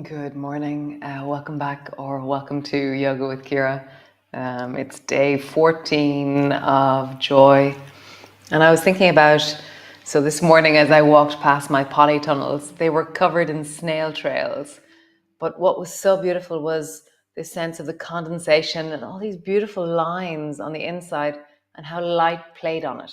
Good morning. Welcome back, or welcome to Yoga with Ciara. It's day 14 of Joy. And I was thinking about, so this morning as I walked past my polytunnels, they were covered in snail trails. But what was so beautiful was this sense of the condensation and all these beautiful lines on the inside and how light played on it.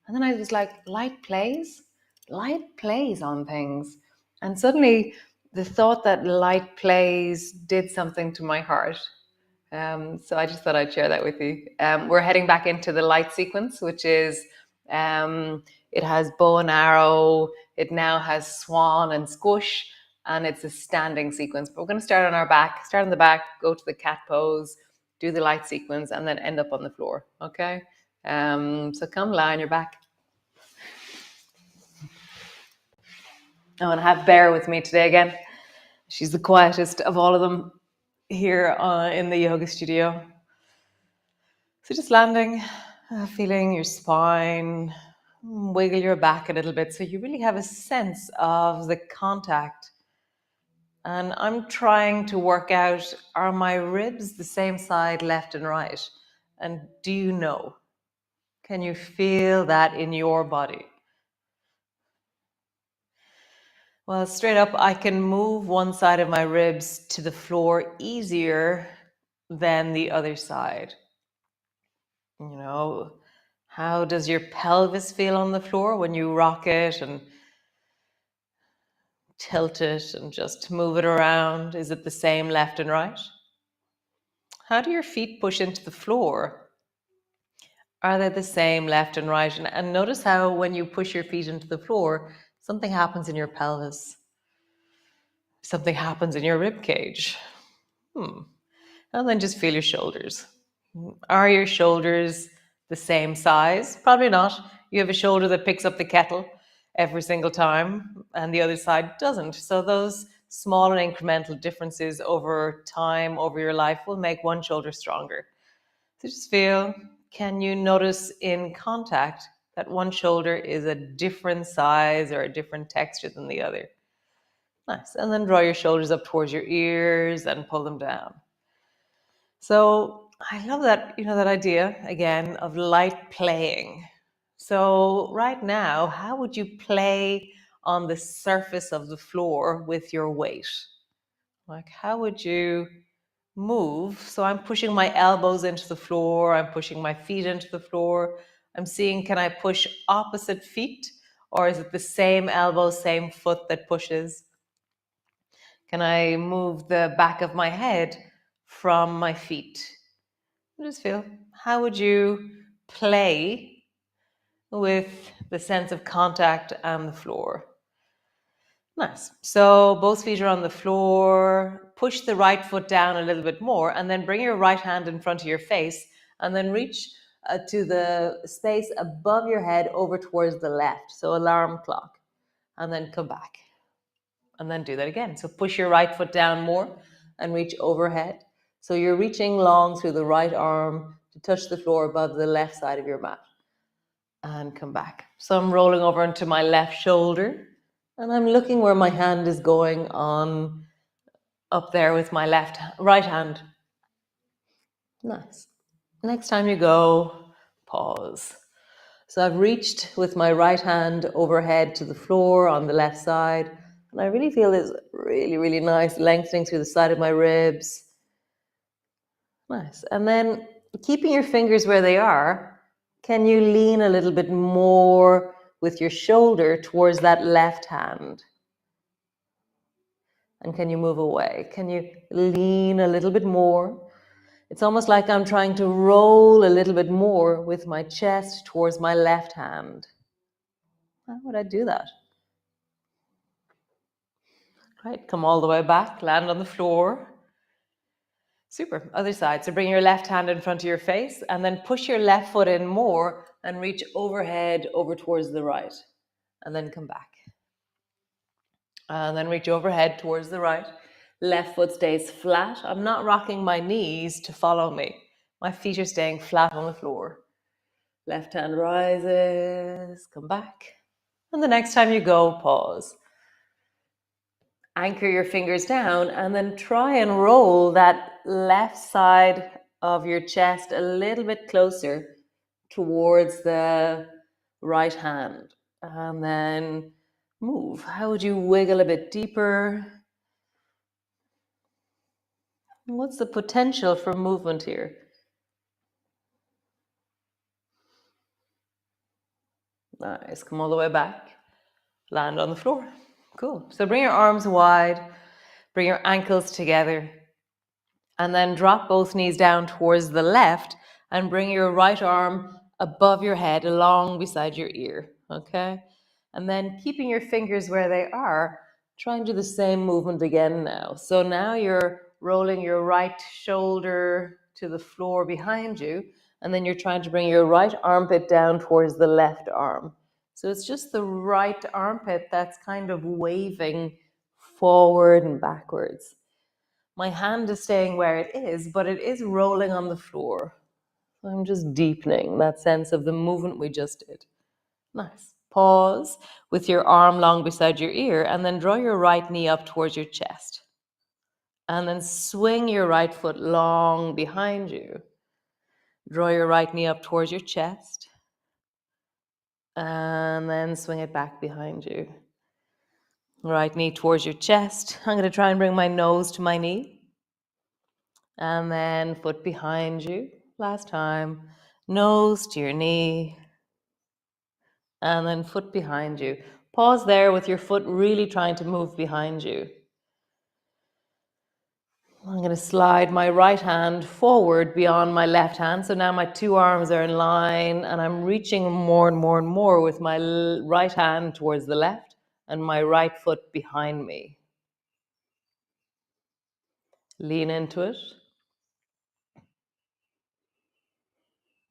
And then I was like, light plays? Light plays on things. And suddenly the thought that light plays did something to my heart. So I just thought I'd share that with you. We're heading back into the light sequence, which is it has bow and arrow, it now has swan and squish, and it's a standing sequence. But we're going to start on our back, start on the back, go to the cat pose, do the light sequence, and then end up on the floor. Okay? So come lie on your back. Oh, and I have Bear with me today again. She's the quietest of all of them here in the yoga studio. So just landing, feeling your spine, wiggle your back a little bit so you really have a sense of the contact. And I'm trying to work out, are my ribs the same side, left and right? And do you know? Can you feel that in your body? Well, straight up, I can move one side of my ribs to the floor easier than the other side. You know, how does your pelvis feel on the floor when you rock it and tilt it and just move it around? Is it the same left and right? How do your feet push into the floor? Are they the same left and right? And notice how when you push your feet into the floor, something happens in your pelvis. Something happens in your rib cage. And then just feel your shoulders. Are your shoulders the same size? Probably not. You have a shoulder that picks up the kettle every single time and the other side doesn't. So those small and incremental differences over time, over your life, will make one shoulder stronger. So just feel, can you notice in contact that one shoulder is a different size or a different texture than the other? Nice. And then draw your shoulders up towards your ears and pull them down. So I love that, that idea again of light playing. So right now, how would you play on the surface of the floor with your weight? Like, how would you move? So I'm pushing my elbows into the floor, I'm pushing my feet into the floor. I'm seeing, can I push opposite feet? Or is it the same elbow, same foot that pushes? Can I move the back of my head from my feet? Just feel, how would you play with the sense of contact and the floor? Nice. So both feet are on the floor. Push the right foot down a little bit more and then bring your right hand in front of your face and then reach to the space above your head over towards the left. So alarm clock. And then come back. And then do that again. So push your right foot down more and reach overhead. So you're reaching long through the right arm to touch the floor above the left side of your mat. And come back. So I'm rolling over into my left shoulder and I'm looking where my hand is going on up there with my right hand. Nice. Next time you go, pause. So I've reached with my right hand overhead to the floor on the left side. And I really feel this really, really nice lengthening through the side of my ribs. Nice. And then keeping your fingers where they are, can you lean a little bit more with your shoulder towards that left hand? And can you move away? Can you lean a little bit more? It's almost like I'm trying to roll a little bit more with my chest towards my left hand. How would I do that? Great. Come all the way back, land on the floor. Super. Other side. So bring your left hand in front of your face and then push your left foot in more and reach overhead over towards the right. And then come back. And then reach overhead towards the right. Left foot stays flat. I'm not rocking my knees to follow me. My feet are staying flat on the floor. Left hand rises, come back. And the next time you go, pause. Anchor your fingers down and then try and roll that left side of your chest a little bit closer towards the right hand. And then move. How would you wiggle a bit deeper? What's the potential for movement here? Nice. Come all the way back. Land on the floor. Cool. So bring your arms wide, bring your ankles together, and then drop both knees down towards the left and bring your right arm above your head along beside your ear. Okay? And then keeping your fingers where they are, try and do the same movement again now. So now you're rolling your right shoulder to the floor behind you, and then you're trying to bring your right armpit down towards the left arm. So it's just the right armpit that's kind of waving forward and backwards. My hand is staying where it is, but it is rolling on the floor. So I'm just deepening that sense of the movement we just did. Nice. Pause with your arm long beside your ear, and then draw your right knee up towards your chest. And then swing your right foot long behind you. Draw your right knee up towards your chest. And then swing it back behind you. Right knee towards your chest. I'm going to try and bring my nose to my knee. And then foot behind you. Last time. Nose to your knee. And then foot behind you. Pause there with your foot really trying to move behind you. I'm going to slide my right hand forward beyond my left hand. So now my two arms are in line and I'm reaching more and more and more with my right hand towards the left and my right foot behind me. Lean into it.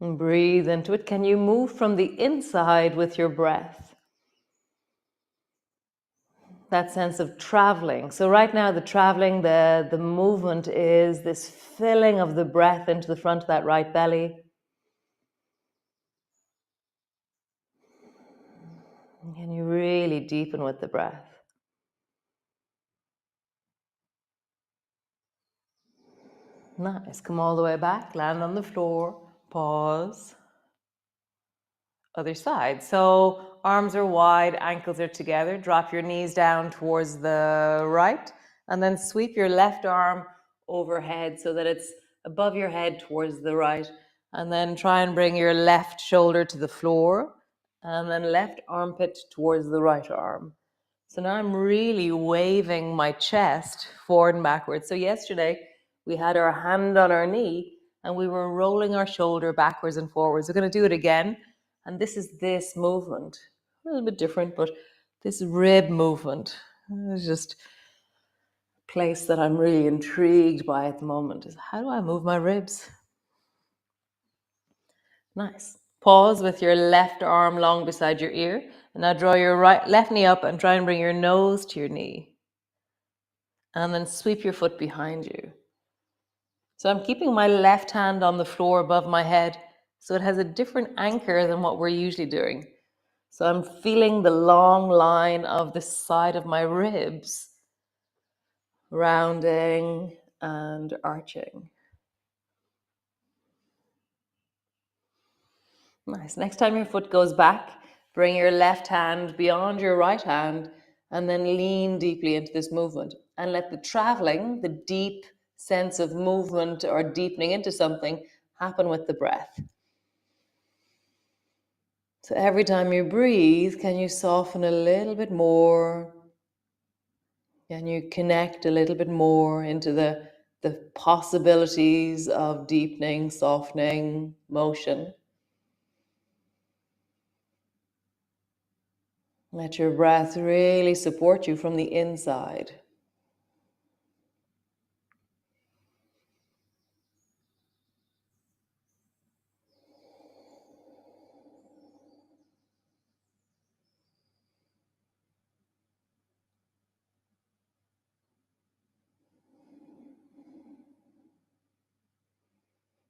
And breathe into it. Can you move from the inside with your breath? That sense of traveling. So right now the traveling, the movement is this filling of the breath into the front of that right belly. Can you really deepen with the breath? Nice. Come all the way back, land on the floor, pause. Other side. So arms are wide, ankles are together. Drop your knees down towards the right and then sweep your left arm overhead so that it's above your head towards the right. And then try and bring your left shoulder to the floor and then left armpit towards the right arm. So now I'm really waving my chest forward and backwards. So yesterday we had our hand on our knee and we were rolling our shoulder backwards and forwards. We're going to do it again. And this is this movement. A little bit different, but this rib movement is just a place that I'm really intrigued by at the moment. Is how do I move my ribs? Nice. Pause with your left arm long beside your ear. And now draw your left knee up and try and bring your nose to your knee. And then sweep your foot behind you. So I'm keeping my left hand on the floor above my head, so it has a different anchor than what we're usually doing. So I'm feeling the long line of the side of my ribs, rounding and arching. Nice. Next time your foot goes back, bring your left hand beyond your right hand and then lean deeply into this movement and let the traveling, the deep sense of movement or deepening into something happen with the breath. So every time you breathe, can you soften a little bit more? Can you connect a little bit more into the possibilities of deepening, softening, motion? Let your breath really support you from the inside.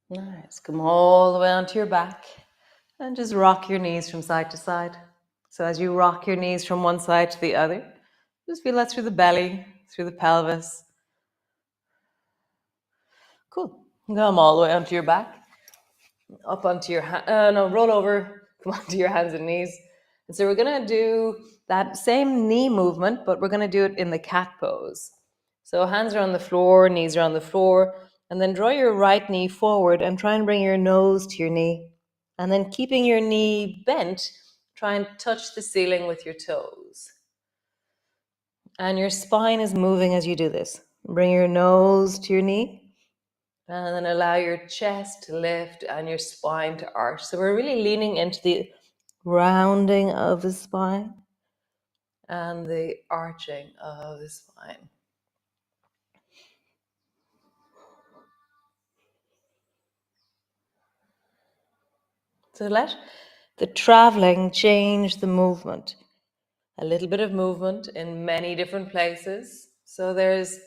Nice. Come all the way onto your back and just rock your knees from side to side. So as you rock your knees from one side to the other, just feel that through the belly. through the pelvis. Cool. Come all the way onto your back, up onto your roll over, come onto your hands and knees. And so we're going to do that same knee movement, but we're going to do it in the cat pose. So hands are on the floor, knees are on the floor, and then draw your right knee forward and try and bring your nose to your knee. And then keeping your knee bent, try and touch the ceiling with your toes. And your spine is moving as you do this. Bring your nose to your knee. And then allow your chest to lift and your spine to arch. So we're really leaning into the rounding of the spine and the arching of the spine. So let the traveling change the movement. A little bit of movement in many different places. So there's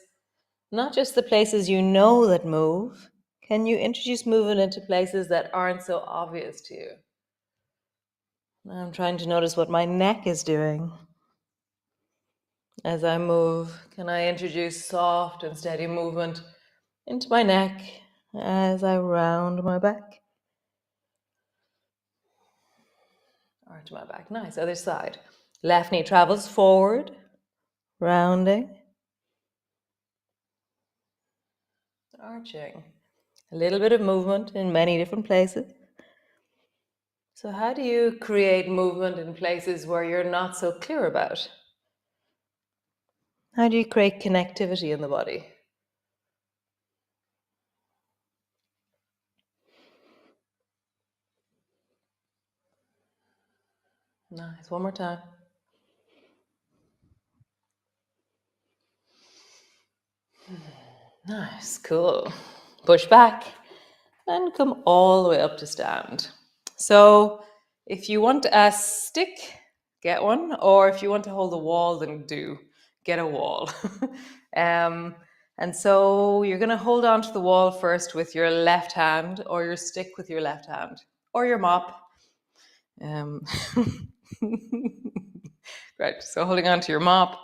not just the places you know that move. Can you introduce movement into places that aren't so obvious to you? I'm trying to notice what my neck is doing as I move. Can I introduce soft and steady movement into my neck as I round my back? Arch my back. Nice. Other side. Left knee travels forward, rounding, arching. A little bit of movement in many different places. So how do you create movement in places where you're not so clear about? How do you create connectivity in the body? Nice. One more time. Nice. Cool. Push back and come all the way up to stand. So if you want a stick, get one, or if you want to hold a wall, then get a wall. And so you're going to hold on to the wall first with your left hand, or your stick with your left hand, or your mop. Right, so holding on to your mop,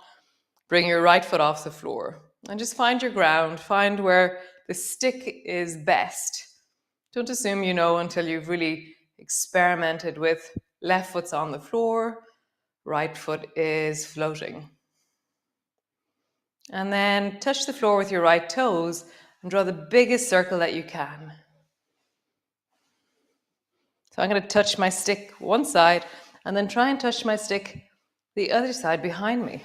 bring your right foot off the floor and just find your ground, find where the stick is best. Don't assume you know until you've really experimented with left foot's on the floor, right foot is floating. And then touch the floor with your right toes and draw the biggest circle that you can. So I'm going to touch my stick one side and then try and touch my stick the other side behind me.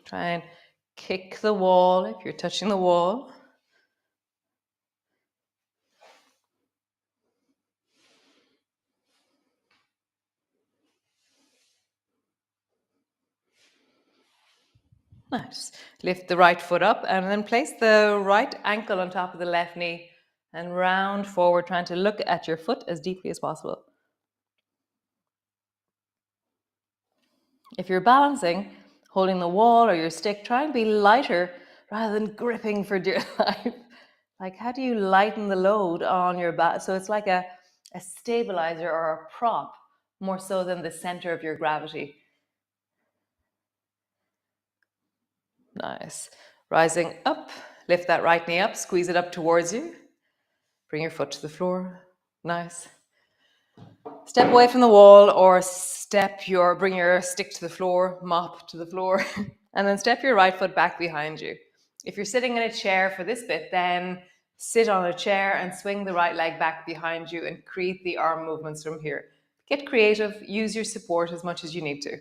Try and kick the wall if you're touching the wall. Nice. Lift the right foot up and then place the right ankle on top of the left knee and round forward, trying to look at your foot as deeply as possible. If you're balancing, holding the wall or your stick, try and be lighter rather than gripping for dear life. Like, how do you lighten the load on your back? So it's like a stabilizer or a prop, more so than the center of your gravity. Nice. Rising up, lift that right knee up, squeeze it up towards you. Bring your foot to the floor. Nice. Step away from the wall or bring your stick to the floor, mop to the floor, and then step your right foot back behind you. If you're sitting in a chair for this bit, then sit on a chair and swing the right leg back behind you and create the arm movements from here. Get creative, use your support as much as you need to.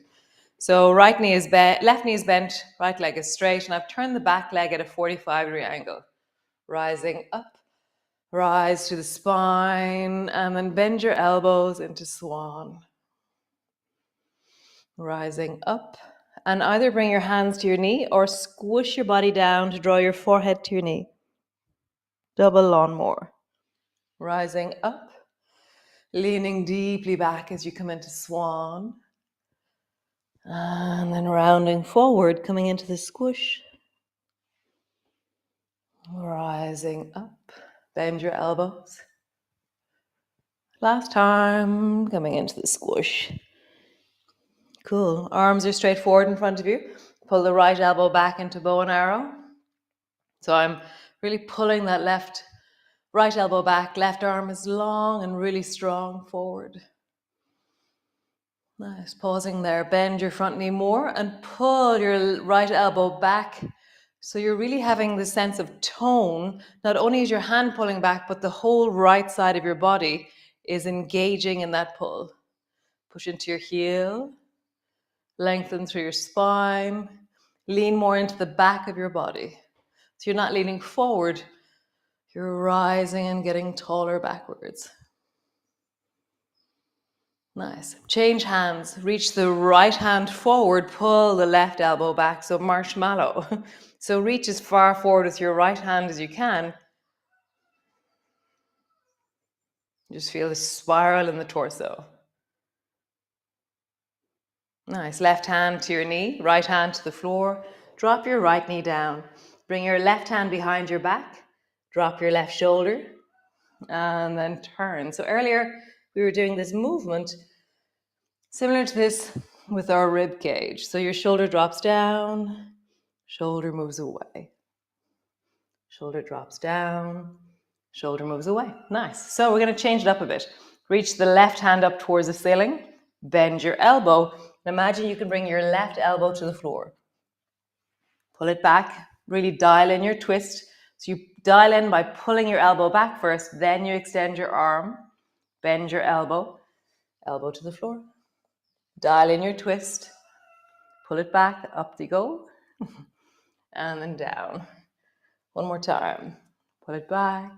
So left knee is bent, right leg is straight, and I've turned the back leg at a 45-degree angle. Rising up, rise to the spine, and then bend your elbows into swan. Rising up, and either bring your hands to your knee or squish your body down to draw your forehead to your knee. Double lawnmower. Rising up, leaning deeply back as you come into swan. And then rounding forward, coming into the squish. Rising up, bend your elbows. Last time, coming into the squish. Cool. Arms are straight forward in front of you. Pull the right elbow back into bow and arrow. So I'm really pulling that right elbow back. Left arm is long and really strong forward. Nice. Pausing there. Bend your front knee more and pull your right elbow back. So you're really having the sense of tone. Not only is your hand pulling back, but the whole right side of your body is engaging in that pull. Push into your heel. Lengthen through your spine. Lean more into the back of your body. So you're not leaning forward. You're rising and getting taller backwards. Nice. Change hands. Reach the right hand forward. Pull the left elbow back. So marshmallow. So reach as far forward with your right hand as you can. Just feel the spiral in the torso. Nice. Left hand to your knee. Right hand to the floor. Drop your right knee down. Bring your left hand behind your back. Drop your left shoulder. And then turn. So earlier we were doing this movement similar to this with our rib cage. So your shoulder drops down, shoulder moves away. Shoulder drops down, shoulder moves away. Nice. So we're going to change it up a bit. Reach the left hand up towards the ceiling, bend your elbow, and imagine you can bring your left elbow to the floor. Pull it back, really dial in your twist. So you dial in by pulling your elbow back first, then you extend your arm, bend your elbow, elbow to the floor. Dial in your twist, pull it back, up you go, and then down. One more time. Pull it back,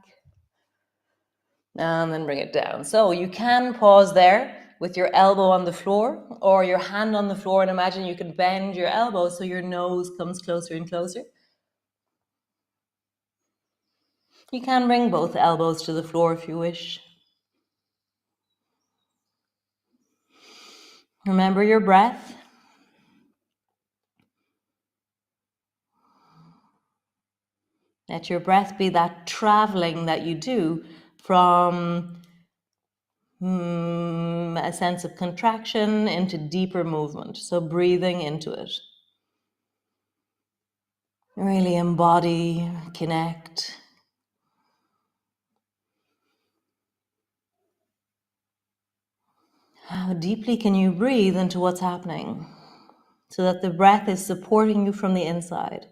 and then bring it down. So you can pause there with your elbow on the floor or your hand on the floor, and imagine you can bend your elbow so your nose comes closer and closer. You can bring both elbows to the floor if you wish. Remember your breath. Let your breath be that traveling that you do from a sense of contraction into deeper movement. So breathing into it. Really embody, connect. How deeply can you breathe into what's happening so that the breath is supporting you from the inside?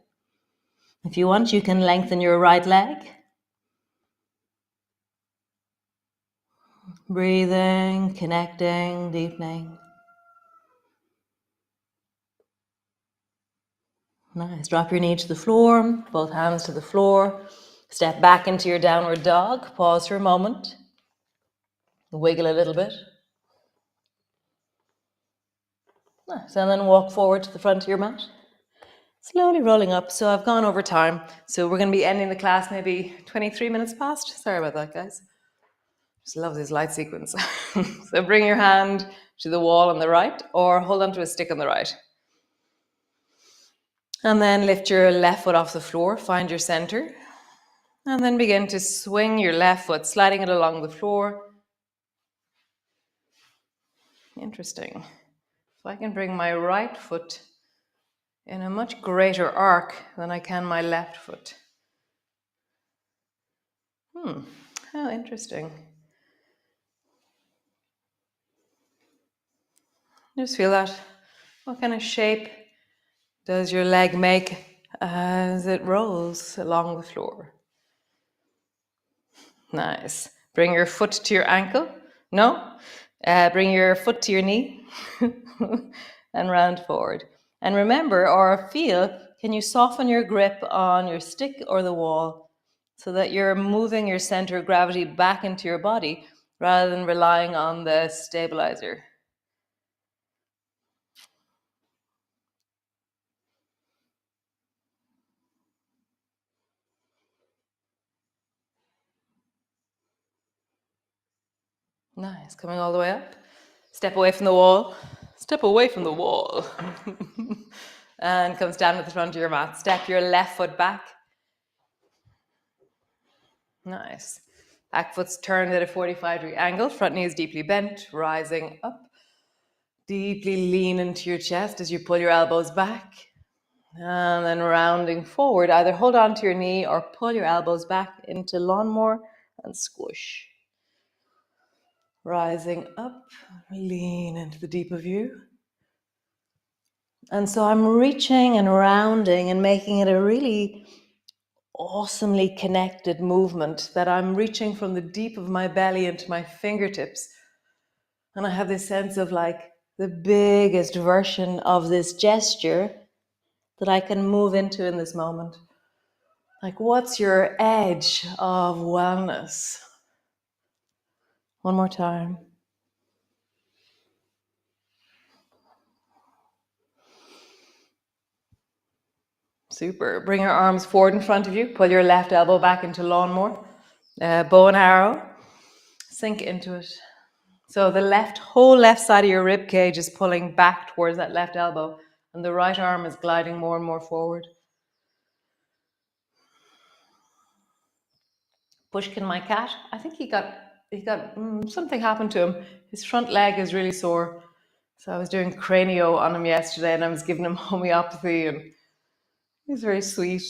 If you want, you can lengthen your right leg. Breathing, connecting, deepening. Nice. Drop your knee to the floor, both hands to the floor. Step back into your downward dog. Pause for a moment. Wiggle a little bit. Nice. And then walk forward to the front of your mat. Slowly rolling up. So I've gone over time. So we're going to be ending the class maybe 23 minutes past. Sorry about that, guys. Just love this light sequence. So bring your hand to the wall on the right or hold onto a stick on the right. And then lift your left foot off the floor. Find your center. And then begin to swing your left foot, sliding it along the floor. Interesting. If I can bring my right foot in a much greater arc than I can my left foot. How interesting. Just feel that. What kind of shape does your leg make as it rolls along the floor? Nice. Bring your foot to your ankle. No? Bring your foot to your knee and round forward. And remember or feel, can you soften your grip on your stick or the wall so that you're moving your center of gravity back into your body rather than relying on the stabilizer? Nice. Coming all the way up. Step away from the wall. Step away from the wall. And come stand at the front of your mat. Step your left foot back. Nice. Back foot's turned at a 45-degree angle. Front knee is deeply bent, rising up. Deeply lean into your chest as you pull your elbows back. And then rounding forward, either hold on to your knee or pull your elbows back into lawnmower and squish. Rising up, lean into the deep of you. And so I'm reaching and rounding and making it a really awesomely connected movement that I'm reaching from the deep of my belly into my fingertips. And I have this sense of like the biggest version of this gesture that I can move into in this moment. Like, what's your edge of wellness? One more time. Super. Bring your arms forward in front of you. Pull your left elbow back into lawnmower. Bow and arrow. Sink into it. So the whole left side of your rib cage is pulling back towards that left elbow, and the right arm is gliding more and more forward. Pushkin, my cat, I think he got something happened to him. His front leg is really sore. So I was doing cranio on him yesterday, and I was giving him homeopathy, and he's very sweet.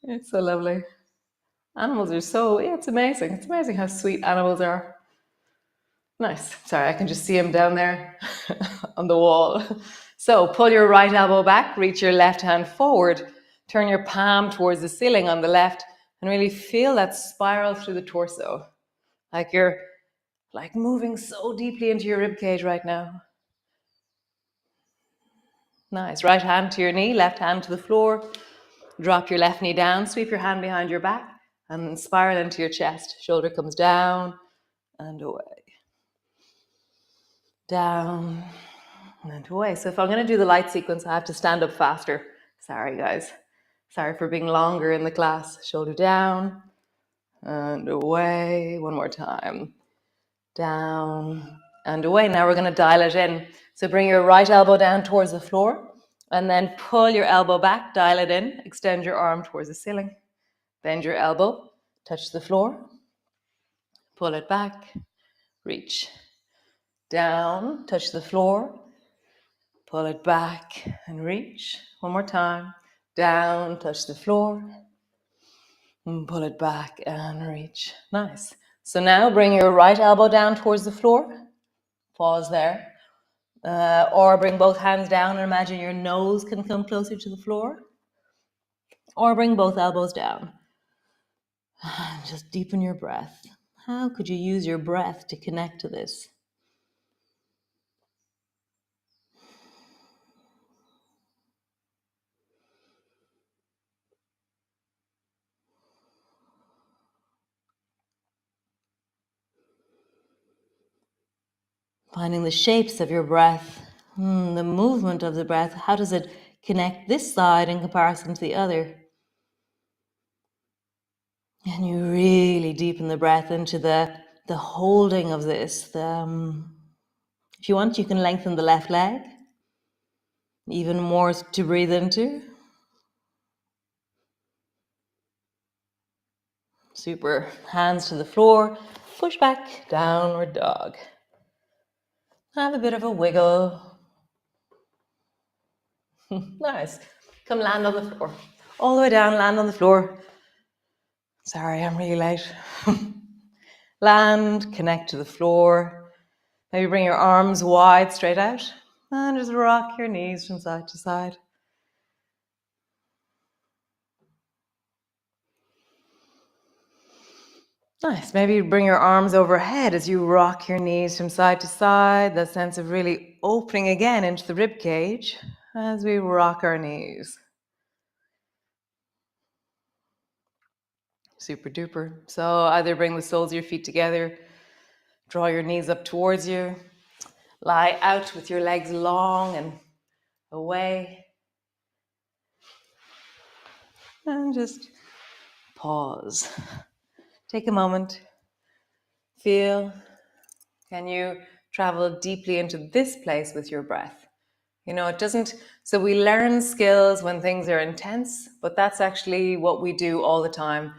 It's so lovely. Animals are so, yeah, it's amazing. It's amazing how sweet animals are. Nice. Sorry, I can just see him down there on the wall. So pull your right elbow back, reach your left hand forward, turn your palm towards the ceiling on the left, and really feel that spiral through the torso. Like you're like moving so deeply into your rib cage right now. Nice. Right hand to your knee, left hand to the floor. Drop your left knee down, sweep your hand behind your back, and spiral into your chest. Shoulder comes down and away. Down and away. So if I'm going to do the light sequence, I have to stand up faster. Sorry, guys. Sorry for being longer in the class. Shoulder down and away. One more time. Down and away. Now we're going to dial it in. So bring your right elbow down towards the floor and then pull your elbow back, dial it in, extend your arm towards the ceiling. Bend your elbow, touch the floor, pull it back, reach. Down, touch the floor, pull it back and reach. One more time. Down, touch the floor, and pull it back and reach. Nice. So now bring your right elbow down towards the floor. Pause there. Or bring both hands down and imagine your nose can come closer to the floor. Or bring both elbows down. Just deepen your breath. How could you use your breath to connect to this? Finding the shapes of your breath, the movement of the breath. How does it connect this side in comparison to the other? And you really deepen the breath into the holding of this. If you want, you can lengthen the left leg. Even more to breathe into. Super. Hands to the floor. Push back, downward dog. Have a bit of a wiggle. Nice. Come land on the floor. All the way down, land on the floor. Sorry, I'm really late. Land, connect to the floor. Maybe bring your arms wide, straight out. And just rock your knees from side to side. Nice. Maybe bring your arms overhead as you rock your knees from side to side. That sense of really opening again into the rib cage as we rock our knees. Super duper. So either bring the soles of your feet together, draw your knees up towards you, lie out with your legs long and away, and just pause. Take a moment. Feel. Can you travel deeply into this place with your breath? You know, it doesn't, so we learn skills when things are intense, but that's actually what we do all the time.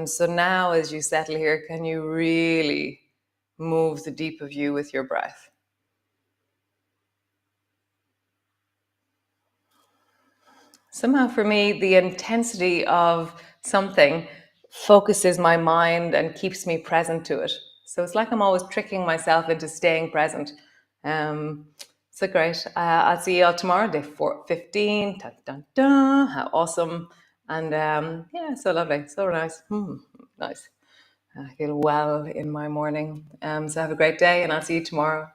So now as you settle here, can you really move the deep of you with your breath? Somehow for me, the intensity of something focuses my mind and keeps me present to it. So it's like I'm always tricking myself into staying present. Um, so great. I'll see you all tomorrow, day 15. Dun, dun, dun. How awesome. And yeah, so lovely. So nice. Nice. I feel well in my morning. So have a great day, and I'll see you tomorrow.